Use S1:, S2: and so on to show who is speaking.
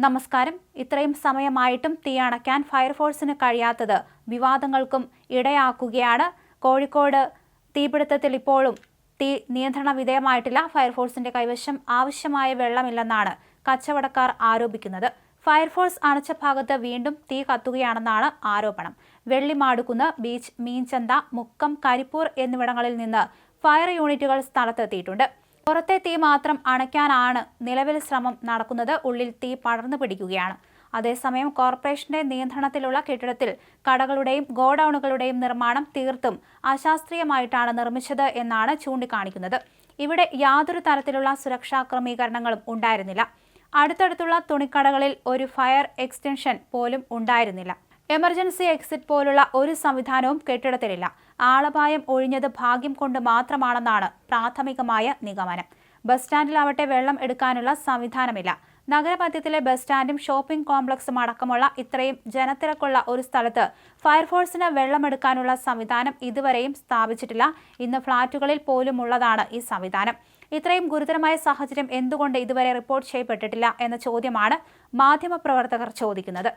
S1: നമസ്കാരം. ഇത്രയും സമയമായിട്ടും തീ അണയ്ക്കാൻ ഫയർഫോഴ്സിന് കഴിയാത്തത് വിവാദങ്ങൾക്കും ഇടയാക്കുകയാണ്. കോഴിക്കോട് തീപിടുത്തത്തിൽ ഇപ്പോഴും തീ നിയന്ത്രണ വിധേയമായിട്ടില്ല. ഫയർഫോഴ്സിന്റെ കൈവശം ആവശ്യമായ വെള്ളമില്ലെന്നാണ് കച്ചവടക്കാർ ആരോപിക്കുന്നത്. ഫയർഫോഴ്സ് അണച്ച ഭാഗത്ത് വീണ്ടും തീ കത്തുകയാണെന്നാണ് ആരോപണം. വെള്ളിമാടുകുന്ന്, ബീച്ച്, മീൻചന്ത, മുക്കം, കരിപ്പൂർ എന്നിവിടങ്ങളിൽ നിന്ന് ഫയർ യൂണിറ്റുകൾ സ്ഥലത്തെത്തിയിട്ടുണ്ട്. പുറത്തെ തീ മാത്രം അണയ്ക്കാനാണ് നിലവിൽ ശ്രമം നടക്കുന്നത്. ഉള്ളിൽ തീ പടർന്നു പിടിക്കുകയാണ്. അതേസമയം കോർപ്പറേഷന്റെ നിയന്ത്രണത്തിലുള്ള കെട്ടിടത്തിൽ കടകളുടെയും ഗോഡൌണുകളുടെയും നിർമ്മാണം തീർത്തും അശാസ്ത്രീയമായിട്ടാണ് നിർമ്മിച്ചത് എന്നാണ് ചൂണ്ടിക്കാണിക്കുന്നത്. ഇവിടെ യാതൊരു തരത്തിലുള്ള സുരക്ഷാ ക്രമീകരണങ്ങളും ഉണ്ടായിരുന്നില്ല. അടുത്തടുത്തുള്ള തുണിക്കടകളിൽ ഒരു ഫയർ എക്സ്റ്റൻഷൻ പോലും ഉണ്ടായിരുന്നില്ല. എമർജൻസി എക്സിറ്റ് പോലുള്ള ഒരു സംവിധാനവും കെട്ടിടത്തിലില്ല. ആളപായം ഒഴിഞ്ഞത് ഭാഗ്യം കൊണ്ട് മാത്രമാണെന്നാണ് പ്രാഥമികമായ നിഗമനം. ബസ് സ്റ്റാൻഡിലാവട്ടെ വെള്ളം എടുക്കാനുള്ള സംവിധാനമില്ല. നഗരമധ്യത്തിലെ ബസ് സ്റ്റാൻഡും ഷോപ്പിംഗ് കോംപ്ലക്സും അടക്കമുള്ള ഇത്രയും ജനത്തിരക്കുള്ള ഒരു സ്ഥലത്ത് ഫയർഫോഴ്സിന് വെള്ളമെടുക്കാനുള്ള സംവിധാനം ഇതുവരെയും സ്ഥാപിച്ചിട്ടില്ല. ഇന്ന് ഫ്ളാറ്റുകളിൽ പോലും ഉള്ളതാണ് ഈ സംവിധാനം. ഇത്രയും ഗുരുതരമായ സാഹചര്യം എന്തുകൊണ്ട് ഇതുവരെ റിപ്പോർട്ട് ചെയ്യപ്പെട്ടിട്ടില്ല എന്ന ചോദ്യമാണ് മാധ്യമപ്രവർത്തകർ ചോദിക്കുന്നത്.